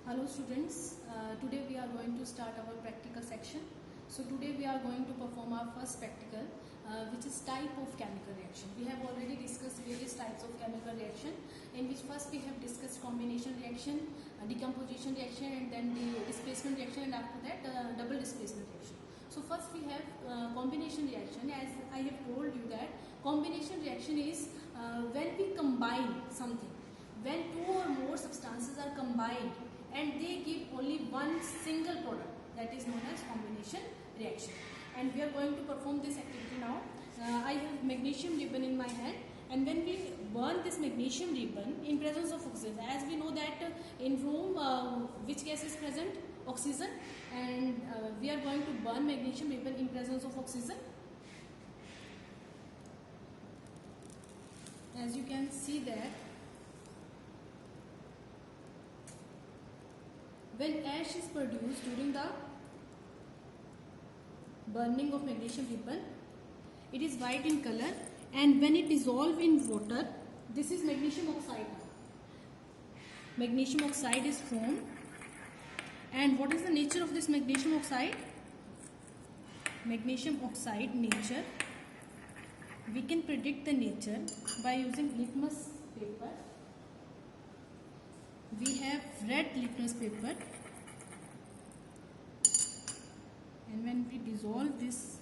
Hello students, today we are going to start our practical section. So today we are going to perform our first practical which is type of chemical reaction. We have already discussed various types of chemical reaction, in which first we have discussed combination reaction, decomposition reaction, and then the displacement reaction, and after that double displacement reaction. So first we have combination reaction. As I have told you that combination reaction is when we combine something, when two or more substances are combined and they give only one single product, that is known as combination reaction. And we are going to perform this activity now. I have magnesium ribbon in my hand, and when we burn this magnesium ribbon in presence of oxygen, as we know that in room which gas is present? Oxygen. And we are going to burn magnesium ribbon in presence of oxygen. As you can see that when ash is produced during the burning of magnesium ribbon, it is white in color, and when it dissolves in water, this is magnesium oxide. Magnesium oxide is formed. And what is the nature of this magnesium oxide? Magnesium oxide nature, we can predict the nature by using litmus paper. We have red litmus paper, and when we dissolve this,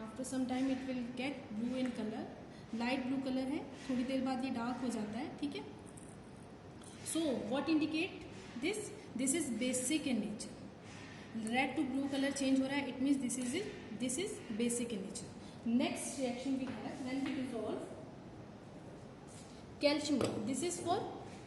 after some time it will get blue in color, light blue color है, थोड़ी देर बाद ये dark हो जाता है, ठीक है. So what indicate this? This is basic in nature. Red to blue color change हो रहा है, it means this is basic in nature. Next reaction we have when we dissolve calcium. This is for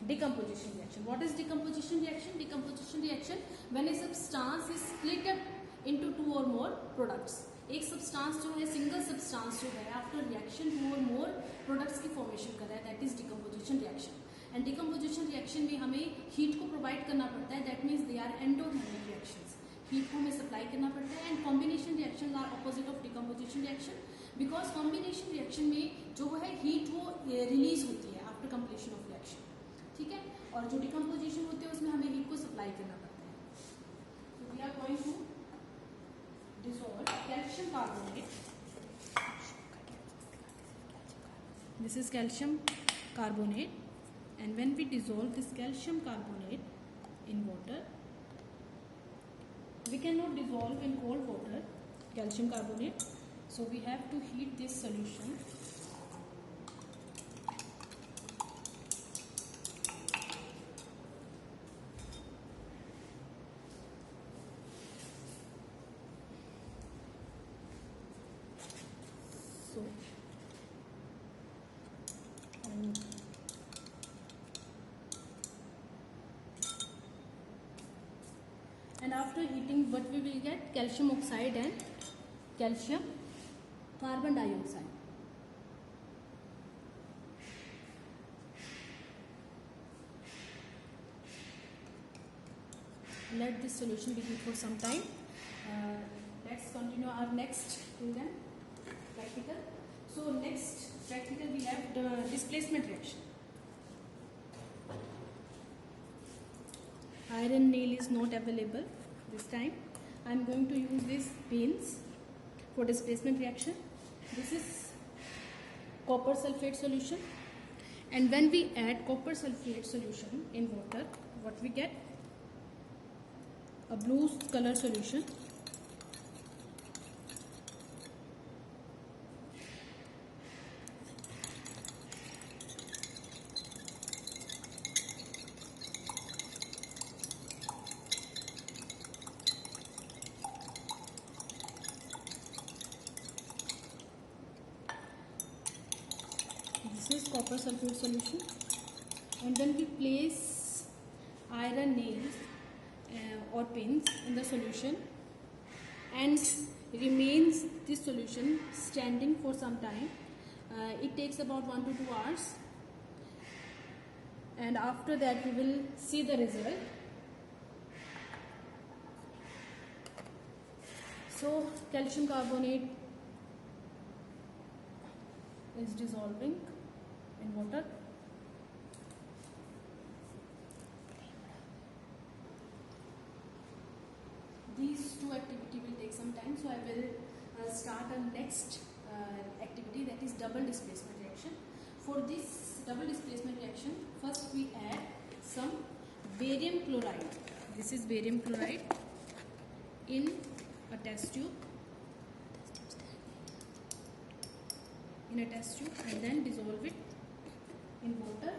decomposition reaction. What is decomposition reaction? Decomposition reaction when a substance is split up into two or more products. एक substance जो है, single substance जो है, after reaction to और more products की formation कर रहा है, that is decomposition reaction. And decomposition reaction में हमें हीट को प्रोवाइड करना पड़ता है, that means they are endothermic reactions. Heat को हमें सप्लाई करना पड़ता है. And combination reaction are opposite of decomposition reaction, because combination reaction में जो है हीट वो रिलीज होती है आफ्टर कंप्लीशन ऑफ रिएक्शन, ठीक है. और जो डिकम्पोजिशन होते हैं उसमें हमें हीट को सप्लाई करना पड़ता है. तो we are going to dissolve calcium carbonate. This is calcium carbonate, and when we dissolve this calcium carbonate in water, we cannot dissolve in cold water calcium carbonate, so we have to heat this solution. And after heating, what we will get? Calcium oxide and calcium carbon dioxide. Let this solution be heat for some time. Let's continue our next program, practical. So next practical we have the displacement reaction. Iron nail is not available this time. I am going to use these pins for displacement reaction. This is copper sulfate solution, and when we add copper sulfate solution in water, what we get? A blue color solution. This is copper sulfate solution, and when we place iron nails or pins in the solution and remains this solution standing for some time, it takes about 1 to 2 hours, and after that we will see the result. So calcium carbonate is dissolving in water. These two activity will take some time, so I will start a next activity, that is double displacement reaction. For this double displacement reaction, first we add some barium chloride. This is barium chloride in a test tube. And then dissolve it in water.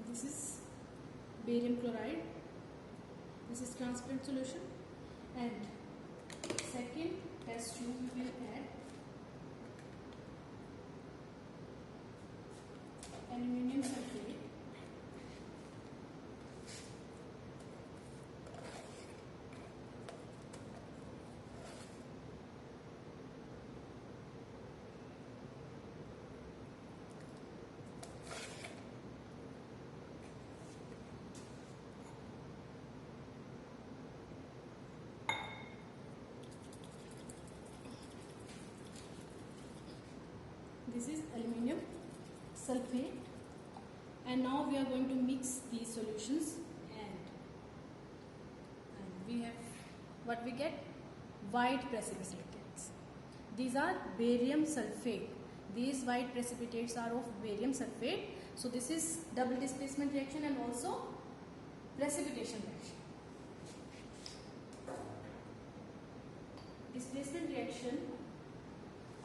This is barium chloride. This is transparent solution. And second test tube we will add aluminium sulfate. This is aluminium sulfate, and now we are going to mix these solutions, and we have what we get, white precipitates. These are barium sulfate. These white precipitates are of barium sulfate. So this is double displacement reaction and also precipitation reaction. Displacement reaction,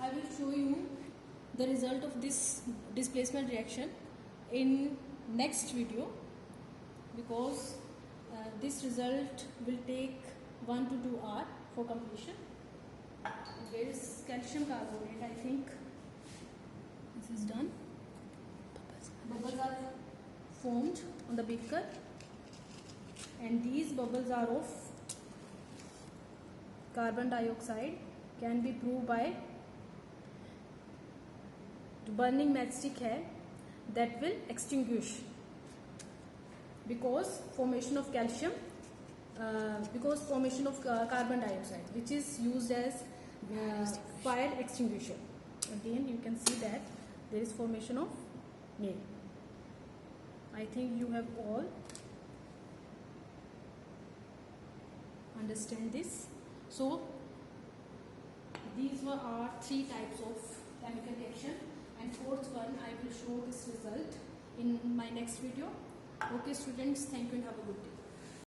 I will show you the result of this displacement reaction in next video, because this result will take 1 to 2 hours for completion. There is calcium carbonate, I think this is done. Bubbles are formed on the beaker, and these bubbles are of carbon dioxide, can be proved by burning matchstick है, that will extinguish because formation of calcium, because formation of carbon dioxide, which is used as fire extinguisher. Again you can see that there is formation of nail. I think you have all understand this. So these were our 3 types of chemical reaction, and fourth one I will show this result in my next video. Okay students, thank you and have a good day.